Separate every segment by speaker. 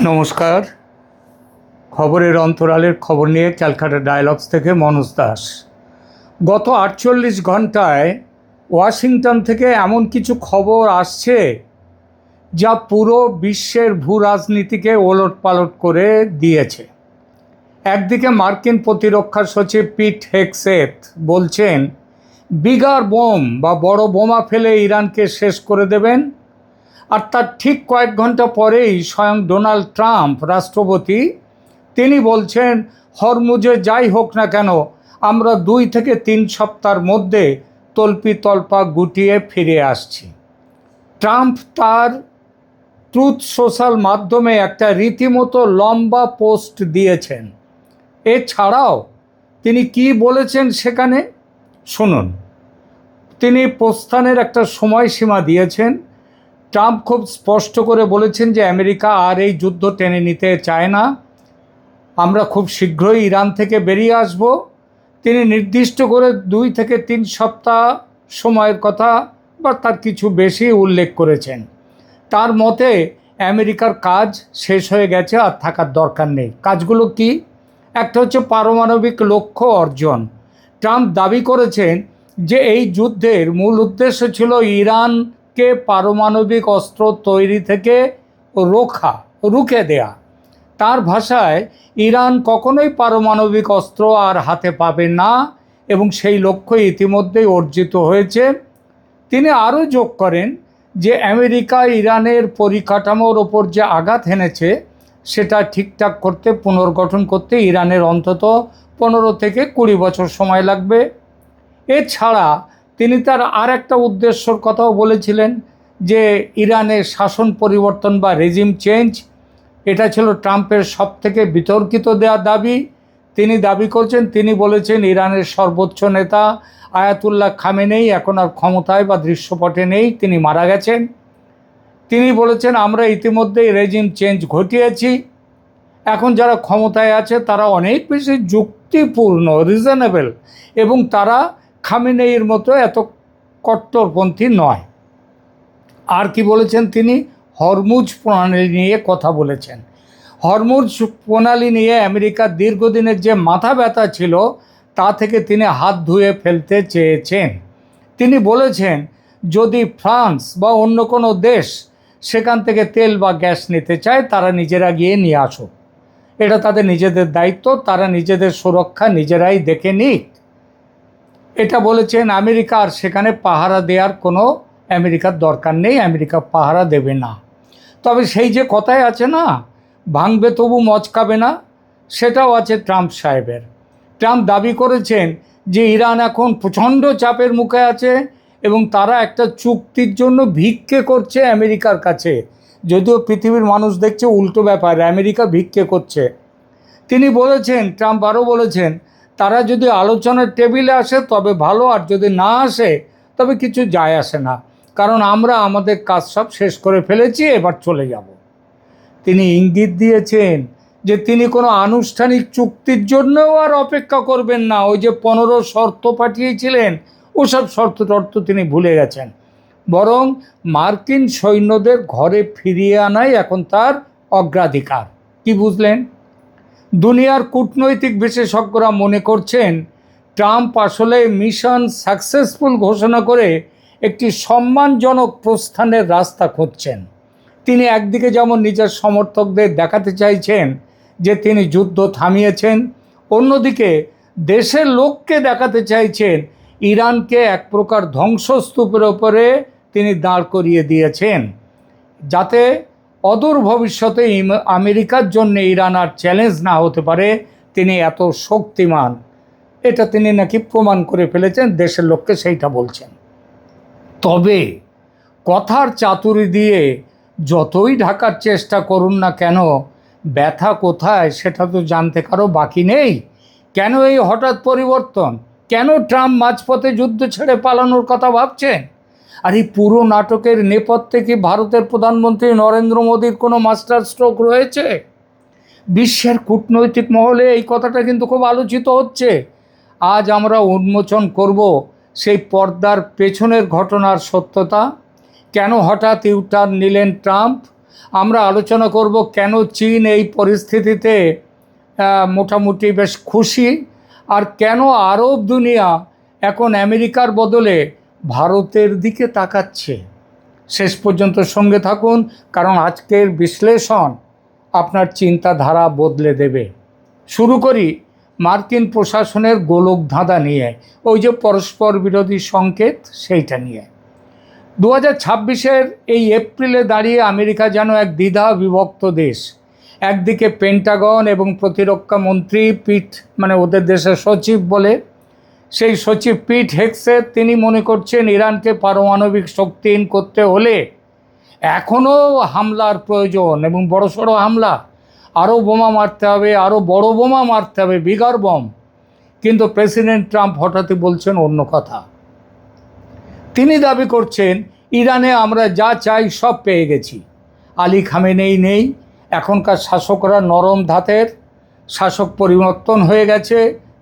Speaker 1: নমস্কার। খবরের অন্তরালের খবর নিয়ে ক্যালকাটা ডায়ালগস থেকে মনোজ দাস। গত 48 ঘন্টায় ওয়াশিংটন থেকে এমন কিছু খবর আসছে যা পুরো বিশ্বের ভূ রাজনীতিকে ওলটপালট করে দিয়েছে। একদিকে মার্কিন প্রতিরক্ষা সচিব পিট হেগসেথ বলছেন বিগার বোম বা বড় বোমা ফেলে ইরানকে শেষ করে দেবেন, আর তার ঠিক কয়েক ঘন্টা পরেই স্বয়ং ডোনাল্ড ট্রাম্প রাষ্ট্রপতি তিনি বলছেন হরমুজে যাই হোক না কেন আমরা 2 থেকে 3 সপ্তাহের মধ্যে তল্পিতল্পা গুটিয়ে ফিরে আসছি। ট্রাম্প তার ট্রুথ সোশ্যাল মাধ্যমে একটা রীতিমতো লম্বা পোস্ট দিয়েছেন। এছাড়াও তিনি কি বলেছেন সেখানে শুনুন। তিনি প্রস্থানের একটা সময়সীমা দিয়েছেন। ট্রাম্প খুব স্পষ্ট করে বলেছেন যে আমেরিকা আর এই যুদ্ধ টেনে নিতে চায় না, আমরা খুব শীঘ্রই ইরান থেকে বেরিয়ে আসব। তিনি নির্দিষ্ট করে 2 থেকে 3 সপ্তাহ সময়ের কথা বা তার কিছু বেশি উল্লেখ করেছেন। তার মতে আমেরিকার কাজ শেষ হয়ে গেছে, আর থাকার দরকার নেই। কাজগুলো কি? একটা হচ্ছে পারমাণবিক লক্ষ্য অর্জন। ট্রাম্প দাবি করেছেন যে এই যুদ্ধের মূল উদ্দেশ্য ছিল ইরানকে পারমাণবিক অস্ত্র তৈরি থেকে রুখে দেয়া। তার ভাষায় ইরান কখনোই পারমাণবিক অস্ত্র আর হাতে পাবে না এবং সেই লক্ষ্য ইতিমধ্যেই অর্জিত হয়েছে। তিনি আরও যোগ করেন যে আমেরিকা ইরানের পরিকাঠামোর ওপর যে আঘাত হেনেছে সেটা ঠিকঠাক করতে, পুনর্গঠন করতে ইরানের অন্তত 15 থেকে 20 বছর সময় লাগবে। এছাড়া তিনি তার আর একটা উদ্দেশ্যর কথাও বলেছিলেন যে ইরানের শাসন পরিবর্তন বা রেজিম চেঞ্জ। এটা ছিল ট্রাম্পের সবথেকে বিতর্কিত দাবি। তিনি দাবি করছেন, তিনি বলেছেন ইরানের সর্বোচ্চ নেতা আয়াতুল্লাহ খামেনেই এখন আর ক্ষমতায় বা দৃশ্যপটে নেই, তিনি মারা গেছেন। তিনি বলেছেন আমরা ইতিমধ্যেই রেজিম চেঞ্জ ঘটিয়েছি, এখন যারা ক্ষমতায় আছে তারা অনেক বেশি যুক্তিপূর্ণ, রিজনেবল, এবং তারা খামেনেইর মতো এত কট্টরপন্থী নয়। আর কি বলেছেন তিনি? হরমুজ প্রণালী নিয়ে কথা বলেছেন। হরমুজ প্রণালী নিয়ে আমেরিকার দীর্ঘদিনের যে মাথা ব্যথা ছিল তা থেকে তিনি হাত ধুয়ে ফেলতে চেয়েছেন। তিনি বলেছেন যদি ফ্রান্স বা অন্য কোনো দেশ সেখান থেকে তেল বা গ্যাস নিতে চায় তারা নিজেরা গিয়ে নিয়ে আসুক, এটা তাদের নিজেদের দায়িত্ব, তারা নিজেদের সুরক্ষা নিজেরাই দেখে নিক। এটা বলেছেন। আমেরিকা আর সেখানে পাহারা দেওয়ার কোনো আমেরিকার দরকার নেই, আমেরিকা পাহারা দেবে না। তবে সেই যে কথায় আছে না, ভাঙবে তবু মচকাবে না, সেটাও আছে ট্রাম্প সাহেবের। ট্রাম্প দাবি করেছেন যে ইরান এখন প্রচণ্ড চাপের মুখে আছে এবং তারা একটা চুক্তির জন্য ভিক্ষে করছে আমেরিকার কাছে। যদিও পৃথিবীর মানুষ দেখছে উল্টো ব্যাপার, আমেরিকা ভিক্ষে করছে। তিনি বলেছেন, ট্রাম্প আরও বলেছেন, তারা যদি আলোচনার টেবিলে আসে তবে ভালো, আর যদি না আসে তবে কিছু যায় আসে না, কারণ আমরা আমাদের কাজ সব শেষ করে ফেলেছি, এবার চলে যাব। তিনি ইঙ্গিত দিয়েছেন যে তিনি কোনো আনুষ্ঠানিক চুক্তির জন্যও আর অপেক্ষা করবেন না। ওই যে 15 শর্ত পাঠিয়েছিলেন ওসব শর্ত তিনি ভুলে গেছেন, বরং মার্কিন সৈন্যদের ঘরে ফিরিয়ে আনাই এখন তার অগ্রাধিকার। কি বুঝলেন? দুনিয়ার কূটনৈতিক বিশেষজ্ঞরা মনে করছেন ট্রাম্প আসলে মিশন সাকসেসফুল ঘোষণা করে একটি সম্মানজনক প্রস্থানের রাস্তা খুঁজছেন। তিনি একদিকে যেমন নিজের সমর্থকদের দেখাতে চাইছেন যে তিনি যুদ্ধ থামিয়েছেন, অন্যদিকে দেশের লোককে দেখাতে চাইছেন ইরানকে এক প্রকার ধ্বংসস্তূপের ওপরে তিনি দাঁড় করিয়ে দিয়েছেন, যাতে অদূর ভবিষ্যতে আমেরিকার জন্য ইরান আর চ্যালেঞ্জ না হতে পারে। তিনি এত শক্তিমান, এটা তিনি নাকি প্রমাণ করে ফেলেছেন, দেশের লোককে সেইটা বলছেন। তবে কথার চাতুরি দিয়ে যতই ঢাকার চেষ্টা করুন না কেন, ব্যথা কোথায় সেটা তো জানতে কারো বাকি নেই। কেন এই হঠাৎ পরিবর্তন? কেন ট্রাম্প মাঝপথে যুদ্ধ ছেড়ে পালানোর কথা ভাবছেন? আর এই পুরো নাটকের নেপথ্যে কি ভারতের প্রধানমন্ত্রী নরেন্দ্র মোদীর কোনো মাস্টার স্ট্রোক রয়েছে? বিশ্বের কূটনৈতিক মহলে এই কথাটা কিন্তু খুব আলোচিত হচ্ছে। আজ আমরা উন্মোচন করব সেই পর্দার পেছনের ঘটনার সত্যতা। কেন হঠাৎ ইউটার্ন নিলেন ট্রাম্প? আমরা আলোচনা করব কেন চীন এই পরিস্থিতিতে মোটামুটি বেশ খুশি, আর কেন আরব দুনিয়া এখন আমেরিকার বদলে ভারতের দিকে তাকাচ্ছে। শেষ পর্যন্ত সঙ্গে থাকুন, কারণ আজকের বিশ্লেষণ আপনার চিন্তাধারা বদলে দেবে। শুরু করি মার্কিন প্রশাসনের গোলক ধাঁধা নিয়ে, ওই যে পরস্পর বিরোধী সংকেত, সেইটা নিয়ে। 2026-এর এই এপ্রিলে দাঁড়িয়ে আমেরিকা যেন এক দ্বিধা বিভক্ত দেশ। একদিকে পেন্টাগন এবং প্রতিরক্ষা মন্ত্রী ওদের দেশের সচিব বলে, সেই সচিব পিট হেগসেথ, তিনি মনে করছেন ইরানকে পারমাণবিক শক্তিহীন করতে হলে এখনও হামলার প্রয়োজন, এবং বড়সড় হামলা, আরও বোমা মারতে হবে, আরও বড় বোমা মারতে হবে, বিগার বম। কিন্তু প্রেসিডেন্ট ট্রাম্প হঠাৎই বলছেন অন্য কথা। তিনি দাবি করছেন ইরানে আমরা যা চাই সব পেয়ে গেছি, আলী খামেনেই নেই, এখনকার শাসকরা নরম ধাতের, শাসক পরিবর্তন হয়ে গেছে,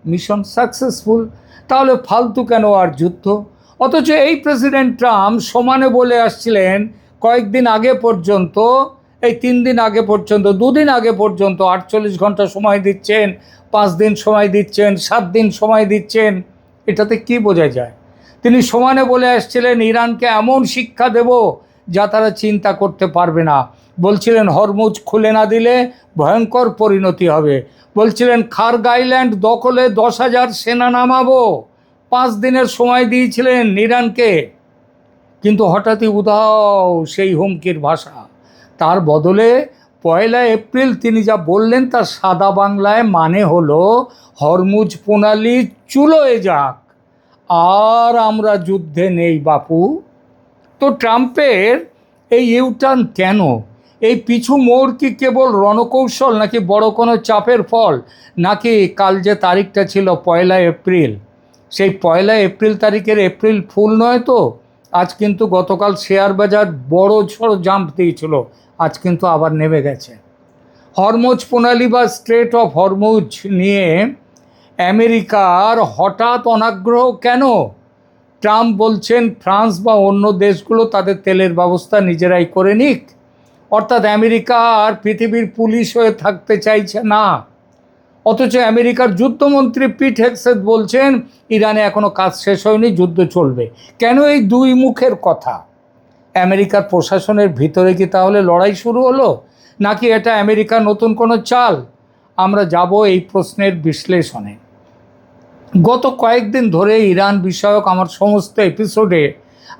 Speaker 1: মিশন সাকসেসফুল, তাহলে ফালতু কেন আর যুদ্ধ? অথচ এই প্রেসিডেন্ট ট্রাম্প সমানে বলে আসছিলেন কয়েকদিন আগে পর্যন্ত, এই 3 দিন আগে পর্যন্ত, 2 দিন আগে পর্যন্ত 48 ঘন্টা সময় দিচ্ছেন, 5 দিন সময় দিচ্ছেন, 7 দিন সময় দিচ্ছেন। এটাতে কি বোঝা যায়? তিনি সমানে বলে আসছিলেন ইরানকে এমন শিক্ষা দেব যা তারা চিন্তা করতে পারবে না। বলছিলেন হরমুজ খুলে না দিলে ভয়ঙ্কর পরিণতি হবে। বলছিলেন খার্গ আইল্যান্ড দখলে 10,000 সেনা নামাবো। 5 দিনের সময় দিয়েছিলেন ইরানকে। কিন্তু হঠাৎই উধাও সেই হুমকির ভাষা। তার বদলে 1 এপ্রিল তিনি যা বললেন তার সাদা বাংলায় মানে হলো হরমুজ প্রণালী চুলোয় যাক, আর আমরা যুদ্ধে নেই বাপু। তো ট্রাম্পের এই ইউটার্ন কেন? এই পিছু মোড় কি কেবল রণকৌশল, নাকি বড় কোনো চাপের ফল, নাকি কাল যে তারিখটা ছিল 1 এপ্রিল, সেই 1 এপ্রিল তারিখের এপ্রিল ফুল নয় তো? আজ কিন্তু গতকাল শেয়ার বাজার বড় ঝড় জাম্প দিয়েছিল, আজ কিন্তু আবার নেমে গেছে। হরমুজ প্রণালী বা স্ট্রেট অফ হরমুজ নিয়ে আমেরিকার হঠাৎ অনাগ্রহ কেন? ট্রাম্প বলছেন ফ্রান্স বা অন্য দেশগুলো তাদের তেলের ব্যবস্থা নিজেরাই করে নিক, অর্থাৎ আমেরিকা আর পৃথিবীর পুলিশ হয়ে থাকতে চাইছে না। অথচ আমেরিকার যুদ্ধমন্ত্রী পিট হেগসেথ বলছেন ইরানে এখনও কাজ শেষ হয়নি, যুদ্ধ চলবে। কেন এই দুই মুখের কথা? আমেরিকার প্রশাসনের ভিতরে কি তাহলে লড়াই শুরু হলো, নাকি এটা আমেরিকার নতুন কোনো চাল? আমরা যাব এই প্রশ্নের বিশ্লেষণে। গত কয়েকদিন ধরে ইরান বিষয়ক আমার সমস্ত এপিসোডে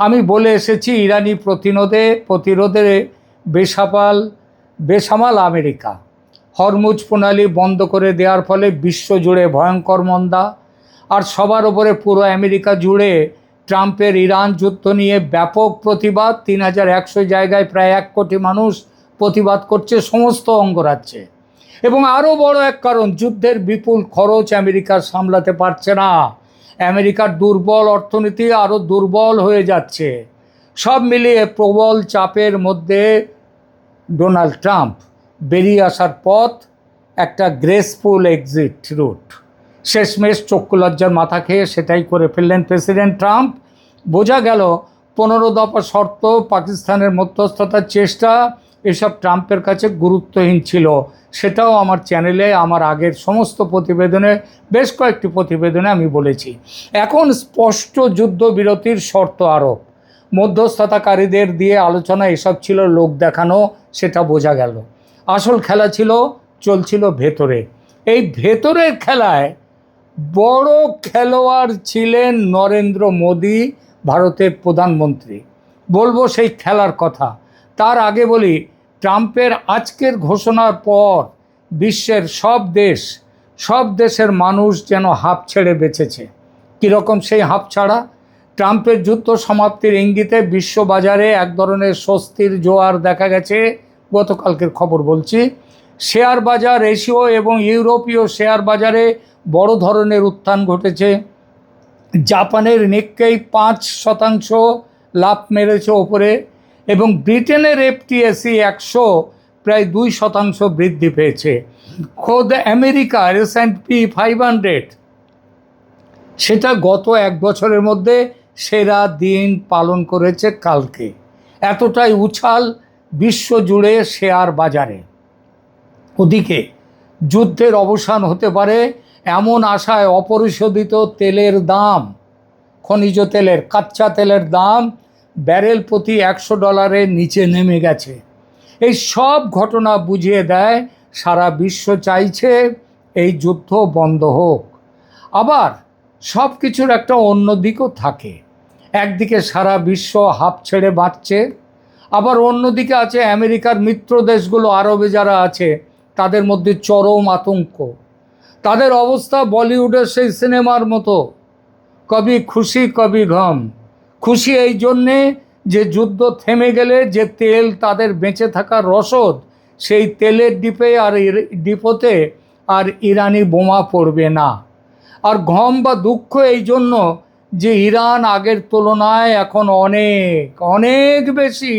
Speaker 1: আমি বলে এসেছি ইরানি প্রতিরোধে বেসামাল আমেরিকা। হরমুজ প্রণালী বন্ধ করে দেওয়ার ফলে বিশ্বজুড়ে ভয়ঙ্কর মন্দা, আর সবার ওপরে পুরো আমেরিকা জুড়ে ট্রাম্পের ইরান যুদ্ধ নিয়ে ব্যাপক প্রতিবাদ। 3,100 জায়গায় প্রায় 1 কোটি মানুষ প্রতিবাদ করছে সমস্ত অঙ্গরাজ্যে। এবং আরও বড় এক কারণ, যুদ্ধের বিপুল খরচ আমেরিকা সামলাতে পারছে না। আমেরিকার দুর্বল অর্থনীতি আরও দুর্বল হয়ে যাচ্ছে। সব মিলিয়ে প্রবল চাপের মধ্যে ডোনাল্ড ট্রাম্প বেরিয়ে আসার পথ একটা গ্রেসফুল এক্সিট রুট। শেষমেশ চক্ষু লজ্জার মাথা খেয়ে সেটাই করে ফেললেন প্রেসিডেন্ট ট্রাম্প। বোঝা গেল 15 দফা শর্ত, পাকিস্তানের মধ্যস্থতার চেষ্টা, এসব ট্রাম্পের কাছে গুরুত্বহীন ছিল। সেটাও আমার চ্যানেলে আমার আগের সমস্ত প্রতিবেদনে, বেশ কয়েকটি প্রতিবেদনে আমি বলেছি। এখন স্পষ্ট যুদ্ধবিরতির শর্ত আরোপ, মধ্যস্থতাকারীদের দিয়ে আলোচনা, এসব ছিল লোক দেখানো, সেটা বোঝা গেল। আসল খেলা চলছিল ভেতরে। এই ভেতরের খেলায় বড় খেলোয়াড় ছিলেন নরেন্দ্র মোদী, ভারতের প্রধানমন্ত্রী। বলবো সেই খেলার কথা। তার আগে বলি, ট্রাম্পের আজকের ঘোষণার পর বিশ্বের সব দেশের মানুষ যেন হাঁপ ছেড়ে বেঁচেছে। কীরকম সেই হাঁপ ছাড়া? ট্রাম্পের যুদ্ধ সমাপ্তির ইঙ্গিতে বিশ্ববাজারে এক ধরনের স্বস্তির জোয়ার দেখা গেছে। গতকালকের খবর বলছি, শেয়ার বাজার, এশীয় এবং ইউরোপীয় শেয়ার বাজারে বড় ধরনের উত্থান ঘটেছে। জাপানের নিক্কেই 5% লাভ মেরেছে ওপরে, এবং ব্রিটেনের FTSE 100 প্রায় 2% বৃদ্ধি পেয়েছে। খোদ আমেরিকার S&P 500 সেটা গত 1 বছরের মধ্যে সেরা দিন পালন করেছে কালকে। এতটাই উছাল বিশ্বজুড়ে শেয়ার বাজারে। ওদিকে যুদ্ধের অবসান হতে পারে এমন আশায় অপরিশোধিত তেলের দাম, খনিজ তেলের, কাঁচা তেলের দাম ব্যারেল প্রতি $100 নিচে নেমে গেছে। এই সব ঘটনা বুঝিয়ে দেয় সারা বিশ্ব চাইছে এই যুদ্ধ বন্ধ হোক। আবার সব কিছুর একটা অন্য দিকও থাকে। একদিকে সারা বিশ্ব হাঁপ ছেড়ে বাঁচছে, আবার অন্যদিকে আছে আমেরিকার মিত্র দেশগুলো, আরবে যারা আছে তাদের মধ্যে চরম আতঙ্ক। তাদের অবস্থা বলিউডের সেই সিনেমার মতো, কবি খুশি কবি গম। খুশি এই জন্যে যে যুদ্ধ থেমে গেলে যে তেল তাদের বেঁচে থাকার রসদ, সেই তেলের ডিপোতে আর ইরানি বোমা পড়বে না। আর গম বা দুঃখ এই জন্য যে ইরান আগের তুলনায় এখন অনেক অনেক বেশি,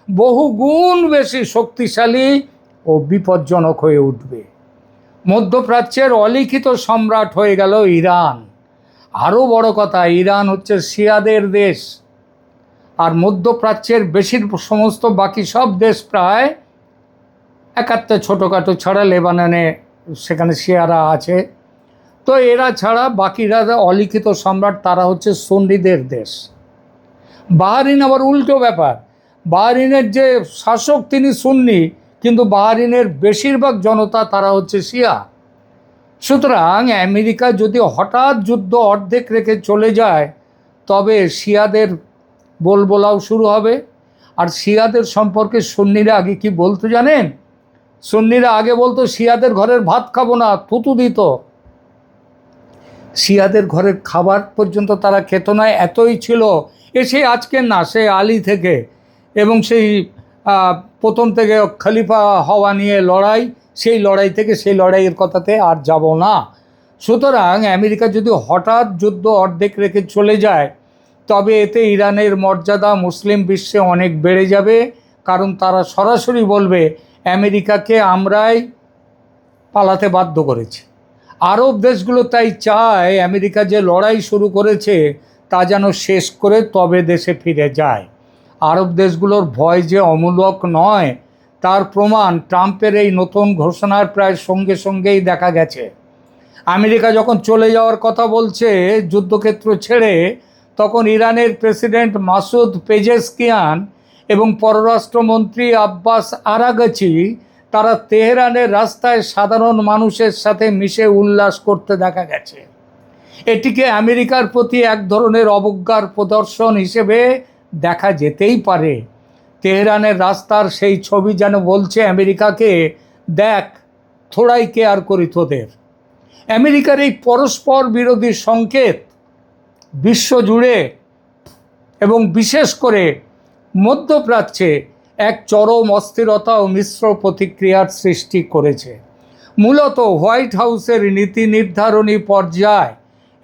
Speaker 1: বহুগুণ বেশি শক্তিশালী ও বিপজ্জনক হয়ে উঠবে। মধ্যপ্রাচ্যের অলিখিত সম্রাট হয়ে গেল ইরান। আরও বড় কথা, ইরান হচ্ছে শিয়াদের দেশ, আর মধ্যপ্রাচ্যের বেশির সমস্ত বাকি সব দেশ প্রায় একাত্তে ছোটোখাটো ছাড়া, লেবাননে সেখানে শিয়ারা আছে, তো এরা ছাড়া বাকিরা অলিখিত সম্রাট, তারা হচ্ছে সুন্নিদের দেশ। বাহরিন আবার উল্টো ব্যাপার, বাহরিনের যে শাসক তিনি সুন্নি, কিন্তু বাহরিনের বেশিরভাগ জনতা তারা হচ্ছে শিয়া। সুতরাং আমেরিকা যদি হঠাৎ যুদ্ধ অর্ধেক রেখে চলে যায়, তবে শিয়াদের বলবোলাও শুরু হবে। আর শিয়াদের সম্পর্কে সুন্নিরা আগে কি বলতো জানেন? সুন্নিরা আগে বলতো শিয়াদের ঘরের ভাত খাবো না, থুতু দিত। শিয়াদের ঘরের খাবার পর্যন্ত তারা খেত না, এতই ছিল। সে আজকের না, সে আলী থেকে, এবং সেই প্রথম থেকে খলিফা হওয়া নিয়ে লড়াই, সেই লড়াই থেকে, সেই লড়াইয়ের কথাতে আর যাব না। সুতরাং আমেরিকা যদি হঠাৎ যুদ্ধ অর্ধেক রেখে চলে যায়, তবে এতে ইরানের মর্যাদা মুসলিম বিশ্বে অনেক বেড়ে যাবে। কারণ তারা সরাসরি বলবে আমেরিকাকে আমরাই পালাতে বাধ্য করেছি। আরব দেশগুলো তাই চায় আমেরিকা যে লড়াই শুরু করেছে তা যেন শেষ করে তবে দেশে ফিরে যায়। আরব দেশগুলোর ভয় যে অমূলক নয়, তার প্রমাণ ট্রাম্পের এই নতুন ঘোষণার প্রায় সঙ্গে সঙ্গেই দেখা গেছে। আমেরিকা যখন চলে যাওয়ার কথা বলছে যুদ্ধক্ষেত্র ছেড়ে, তখন ইরানের প্রেসিডেন্ট মাসুদ পেজেশকিয়ান এবং পররাষ্ট্রমন্ত্রী আব্বাস আরাগচি তারা তেহরানের রাস্তায় সাধারণ মানুষের সাথে মিশে উল্লাস করতে দেখা গেছে। এটিকে আমেরিকার প্রতি এক ধরনের অবজ্ঞার প্রদর্শন হিসেবে দেখা যেতেই পারে। তেহরানের রাস্তার সেই ছবি যেন বলছে আমেরিকাকে, দেখ থোড়াই কেয়ার করি তোদের। আমেরিকার এই পরস্পর বিরোধী সংকেত বিশ্বজুড়ে এবং বিশেষ করে মধ্যপ্রাচ্যে এক চরম অস্থিরতা ও মিশ্র প্রতিক্রিয়ার সৃষ্টি করেছে। মূলত হোয়াইট হাউসের নীতি নির্ধারণী পর্যায়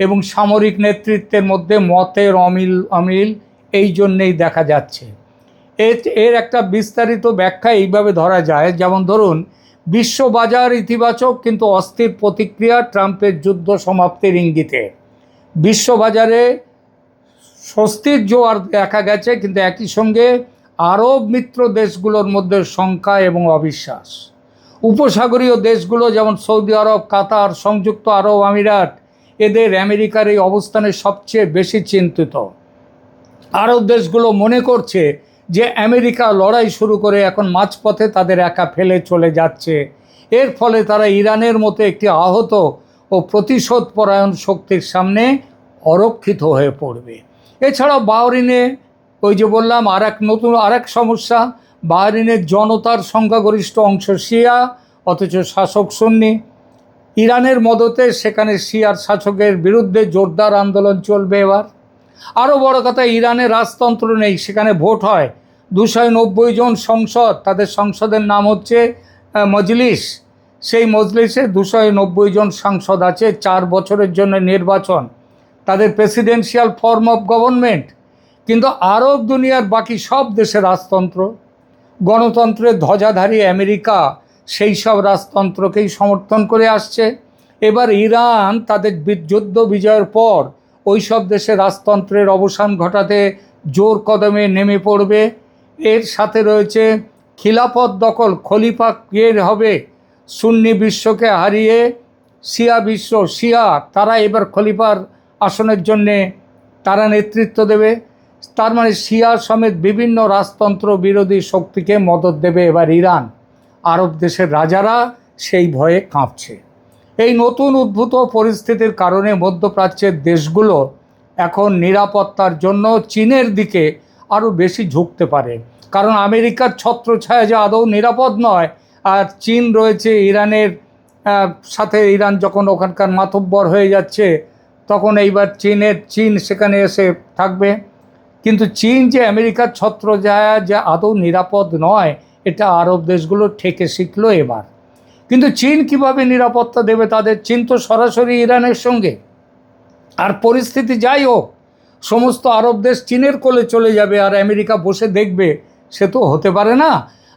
Speaker 1: এবং সামরিক নেতৃত্বের মধ্যে মতের অমিল এই জন্যেই দেখা যাচ্ছে। এর একটা বিস্তারিত ব্যাখ্যা এইভাবে ধরা যায়, যেমন ধরুন, বিশ্ববাজার ইতিবাচক কিন্তু অস্থির প্রতিক্রিয়া ট্রাম্পের যুদ্ধ সমাপ্তির ইঙ্গিতে। বিশ্ববাজারে স্বস্তির জোয়ার দেখা গেছে, কিন্তু একই সঙ্গে আরব মিত্র দেশগুলোর মধ্যে শঙ্কা এবং অবিশ্বাস। উপসাগরীয় দেশগুলো যেমন সৌদি আরব, কাতার, সংযুক্ত আরব আমিরাত, এদের আমেরিকার এই অবস্থানে সবচেয়ে বেশি চিন্তিত। আরব দেশগুলো মনে করছে যে আমেরিকা লড়াই শুরু করে এখন মাঝপথে তাদের একা ফেলে চলে যাচ্ছে। এর ফলে তারা ইরানের মতো একটি আহত ও প্রতিশোধপরায়ণ শক্তির সামনে অরক্ষিত হয়ে পড়বে। এছাড়াও বাহরিনে, ওই যে বললাম, আরেক সমস্যা, বাহরিনের জনতার সংখ্যাগরিষ্ঠ অংশ শিয়া, অথচ শাসক সুন্নি। ইরানের মদতে সেখানে শিয়ার শাসকের বিরুদ্ধে জোরদার আন্দোলন চলবে এবার। আরও বড় কথা, ইরানে রাজতন্ত্র নেই, সেখানে ভোট হয়। 290 জন সংসদ, তাদের সংসদের নাম হচ্ছে মজলিস। সেই মজলিসে 290 জন সাংসদ আছে, 4 বছরের জন্য নির্বাচন, তাদের প্রেসিডেন্সিয়াল ফর্ম অফ গভর্নমেন্ট। কিন্তু আরব দুনিয়ার বাকি সব দেশে রাজতন্ত্র, গণতন্ত্রের ধ্বজাধারী আমেরিকা সেই সব রাজতন্ত্রকেই সমর্থন করে আসছে। এবার ইরান তাদের যুদ্ধ বিজয়ের পর ওই সব দেশে রাজতন্ত্রের অবসান ঘটাতে জোর কদমে নেমে পড়বে। এর সাথে রয়েছে খিলাফত দখল, খলিফা কে হবে? সুন্নি বিশ্বকে হারিয়ে শিয়া তারা এবার খলিফার আসনের জন্যে তারা নেতৃত্ব দেবে। তার মানে শিয়া সমেত বিভিন্ন রাজতন্ত্র বিরোধী শক্তিকে মদত দেবে এবার ইরান। আরব দেশের রাজারা সেই ভয়ে কাঁপছে। এই নতুন উদ্ভূত পরিস্থিতির কারণে মধ্যপ্রাচ্যের দেশগুলো এখন নিরাপত্তার জন্য চীনের দিকে আরও বেশি ঝুঁকতে পারে। কারণ আমেরিকার ছত্রছায়া যে আদৌ নিরাপদ নয়, আর চীন রয়েছে ইরানের সাথে, ইরান যখন ওখানকার মাতব্বর হয়ে যাচ্ছে তখন এইবার চীন সেখানে এসে থাকবে। কিন্তু চীন যে আমেরিকার ছত্রছায়া যে আদৌ নিরাপদ নয়, এটা আরব দেশগুলো ঠেকে শিখলো এবার। কিন্তু চীন কিভাবে নিরাপত্তা দেবে তাদের? চীন তো সরাসরি ইরানের সঙ্গে। আর পরিস্থিতি যাই হোক, সমস্ত আরব দেশ চীনের কোলে চলে যাবে আর আমেরিকা বসে দেখবে, সে তো হতে পারে না।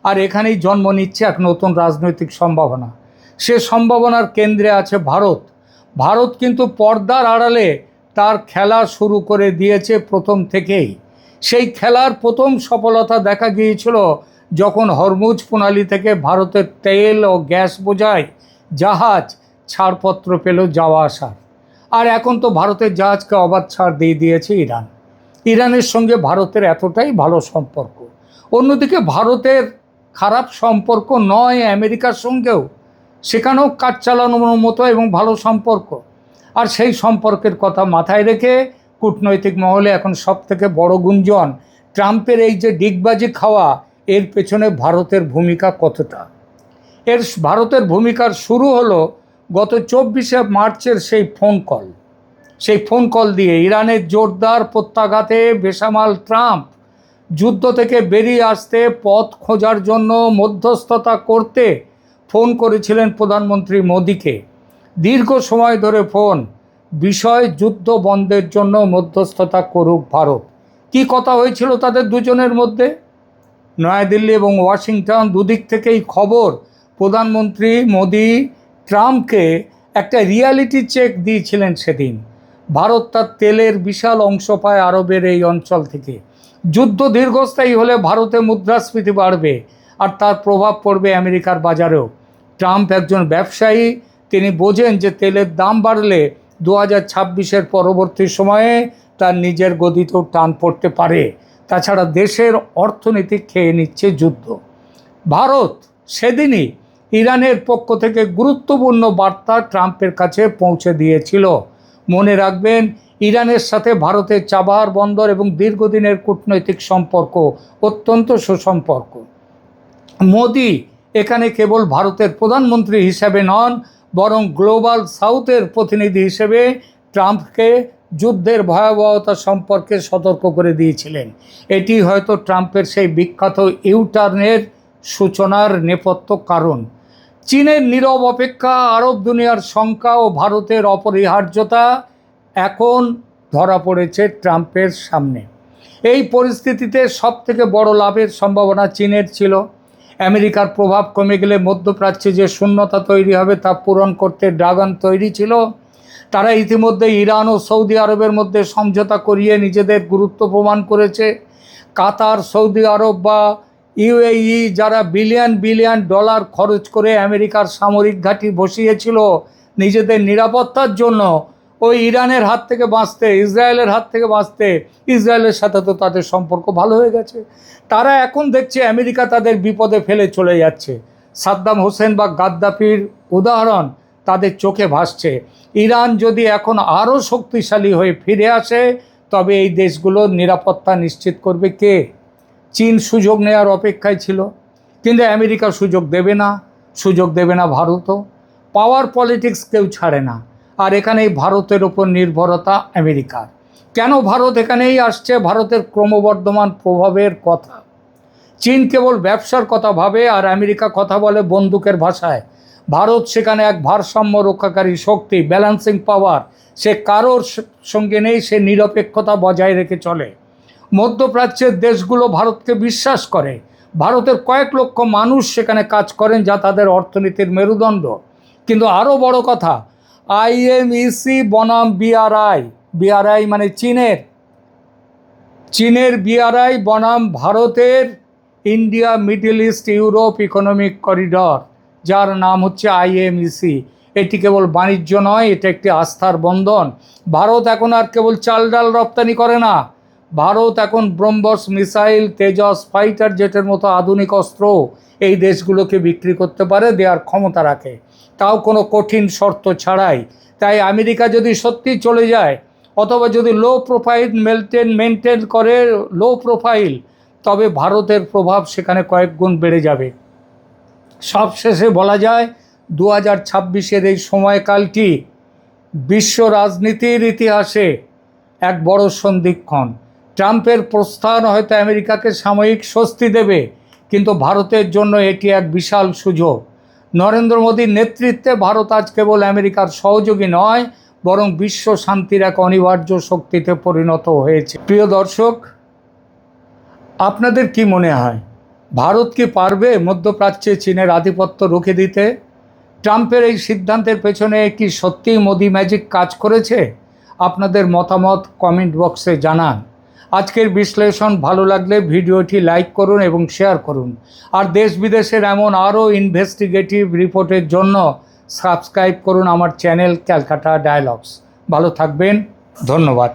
Speaker 1: আর এখানেই জন্ম নিচ্ছে এক নতুন রাজনৈতিক সম্ভাবনা। সে সম্ভাবনার কেন্দ্রে আছে ভারত। ভারত কিন্তু পর্দার আড়ালে তার খেলা শুরু করে দিয়েছে প্রথম থেকেই। সেই খেলার প্রথম সফলতা দেখা গিয়েছিল যখন হরমুজ প্রণালী থেকে ভারতের তেল ও গ্যাস বোঝাই জাহাজ ছাড়পত্র পেল যাওয়া আসার। আর এখন তো ভারতের জাহাজকে অবাধ ছাড় দিয়ে দিয়েছে ইরান। ইরানের সঙ্গে ভারতের এতটাই ভালো সম্পর্ক। অন্যদিকে ভারতের খারাপ সম্পর্ক নয় আমেরিকার সঙ্গেও, সেখানেও কাজ চালানোর মতো এবং ভালো সম্পর্ক। আর সেই সম্পর্কের কথা মাথায় রেখে কূটনৈতিক মহলে এখন সবথেকে বড় গুঞ্জন ট্রাম্পের এই যে ডিগবাজি খাওয়া, এর পেছনে ভারতের ভূমিকা কতটা। ভারতের ভূমিকার শুরু হলো গত 24শে মার্চের সেই ফোন কল দিয়ে। ইরানের জোরদার প্রত্যাঘাতে বেসামাল ট্রাম্প যুদ্ধ থেকে বেরিয়ে আসতে পথ খোঁজার জন্য মধ্যস্থতা করতে ফোন করেছিলেন প্রধানমন্ত্রী মোদিকে। দীর্ঘ সময় ধরে বিষয় যুদ্ধ বন্ধের জন্য মধ্যস্থতা করুক ভারত। কি কথা হয়েছিল তাদের দুজনের মধ্যে? নয়াদিল্লি এবং ওয়াশিংটন দুদিক থেকেই খবর প্রধানমন্ত্রী মোদি ট্রাম্পকে একটা রিয়ালিটি চেক দিয়েছিলেন সেদিন। ভারত তার তেলের বিশাল অংশ পায় আরবের এই অঞ্চল থেকে। যুদ্ধ দীর্ঘস্থায়ী হলে ভারতে মুদ্রাস্ফীতি বাড়বে আর তার প্রভাব পড়বে আমেরিকার বাজারেও। ট্রাম্প একজন ব্যবসায়ী, তিনি বোঝেন যে তেলের দাম বাড়লে 2026-এর পরবর্তী সময়ে তার নিজের গদিতেও টান পড়তে পারে। তাছাড়া দেশের অর্থনীতি খেয়ে নিচ্ছে যুদ্ধ। ভারত সেদিনই ইরানের পক্ষ থেকে গুরুত্বপূর্ণ বার্তা ট্রাম্পের কাছে পৌঁছে দিয়েছিল। মনে রাখবেন, ইরানের সাথে ভারতের চাবাহার বন্দর এবং দীর্ঘদিনের কূটনৈতিক সম্পর্ক অত্যন্ত সুসম্পর্ক। মোদি এখানে কেবল ভারতের প্রধানমন্ত্রী হিসেবে নন, বরং গ্লোবাল সাউথের প্রতিনিধি হিসেবে ট্রাম্পকে যুদ্ধের ভয়াবহতা সম্পর্কে সতর্ক করে দিয়েছিলেন। এটি হয়তো ট্রাম্পের সেই বিখ্যাত ইউটার্নের সূচনার নেপথ্য কারণ। চীনের নীরব অপেক্ষা, আরব দুনিয়ার শঙ্কা ও ভারতের অপরিহার্যতা এখন ধরা পড়েছে ট্রাম্পের সামনে। এই পরিস্থিতিতে সবথেকে বড় লাভের সম্ভাবনা চীনের ছিল। আমেরিকার প্রভাব কমে গেলে মধ্যপ্রাচ্যে যে শূন্যতা তৈরি হবে তা পূরণ করতে ড্রাগন তৈরি ছিল। তারা ইতিমধ্যে ইরান ও সৌদি আরবের মধ্যে সমঝোতা করিয়ে নিজেদের গুরুত্ব প্রমাণ করেছে। কাতার, সৌদি আরব বা ইউএই যারা বিলিয়ন বিলিয়ন ডলার খরচ করে আমেরিকার সামরিক ঘাঁটি বসিয়েছিল নিজেদের নিরাপত্তার জন্য, ওই ইরানের হাত থেকে বাঁচতে, ইসরায়েলের হাত থেকে বাঁচতে, ইসরায়েলের সাথে তো তাদের সম্পর্ক ভালো হয়ে গেছে। তারা এখন দেখছে আমেরিকা তাদের বিপদে ফেলে চলে যাচ্ছে। সাদ্দাম হোসেন বা গাদ্দাফির উদাহরণ তাদের চোখে ভাসছে। ইরান যদি এখন আরও শক্তিশালী হয়ে ফিরে আসে, তবে এই দেশগুলোর নিরাপত্তা নিশ্চিত করবে কে? চীন সুযোগ নেওয়ার অপেক্ষায় ছিল, কিন্তু আমেরিকা সুযোগ দেবে না ভারতও। পাওয়ার পলিটিক্স কেউ ছাড়ে না। আর এখানেই ভারতের ওপর নির্ভরতা আমেরিকার। কেন ভারত এখানেই আসছে? ভারতের ক্রমবর্ধমান প্রভাবের কথা। চীন কেবল ব্যবসার কথা ভাবে আর আমেরিকা কথা বলে বন্দুকের ভাষায়। ভারত সেখানে এক ভারসাম্য রক্ষাকারী শক্তি, ব্যালেন্সিং পাওয়ার। সে কারোর সঙ্গে নেই, সে নিরপেক্ষতা বজায় রেখে চলে। মধ্যপ্রাচ্যের দেশগুলো ভারতকে বিশ্বাস করে। ভারতের কয়েক লক্ষ মানুষ সেখানে কাজ করেন, যা তাদের অর্থনীতির মেরুদণ্ড। কিন্তু আরও বড় কথা, IMEC বনাম BRI মানে চীনের BRI বনাম ভারতের India middle east Europe economic corridor, যার নাম হচ্ছে IMEC। এটি কেবল বাণিজ্য নয়, এটা একটি আস্থার বন্ধন। ভারত এখন আর কেবল চাল ডাল রপ্তানি করে না, ভারত এখন ব্রহ্মস মিসাইল, তেজস ফাইটার জেটের মতো আধুনিক অস্ত্র এই দেশগুলোকে বিক্রি করতে পারে, দেওয়ার ক্ষমতা রাখে, তাও কোনো কঠিন শর্ত ছাড়াই। তাই আমেরিকা যদি সত্যি চলে যায়, অথবা যদি লো প্রোফাইল মেনটেন করে লো প্রোফাইল, তবে ভারতের প্রভাব সেখানে কয়েক গুণ বেড়ে যাবে। সবশেষে বলা যায় 2026-এর এই সময়কালটি বিশ্ব রাজনীতির ইতিহাসে এক বড় সন্ধিক্ষণ। ট্রাম্পের প্রস্থান হয়তো আমেরিকাকে সাময়িক স্বস্তি দেবে, কিন্তু ভারতের জন্য এটি এক বিশাল সুযোগ। নরেন্দ্র মোদীর নেতৃত্বে ভারত আজ কেবল আমেরিকার সহযোগী নয়, বরং বিশ্ব শান্তির এক অনিবার্য শক্তিতে পরিণত হয়েছে। প্রিয় দর্শক, আপনাদের কি মনে হয়, ভারত কি পারবে মধ্যপ্রাচ্যে চীনের আধিপত্য রুখে দিতে? ট্রাম্পের এই সিদ্ধান্তের পেছনে কি সত্যিই মোদি ম্যাজিক কাজ করেছে? আপনাদের মতামত কমেন্ট বক্সে জানান। আজকের বিশ্লেষণ ভালো লাগলে ভিডিওটি লাইক করুন এবং শেয়ার করুন। আর দেশ বিদেশের এমন আরও ইনভেস্টিগেটিভ রিপোর্টের জন্য সাবস্ক্রাইব করুন আমার চ্যানেল ক্যালকাটা ডায়ালগস। ভালো থাকবেন, ধন্যবাদ।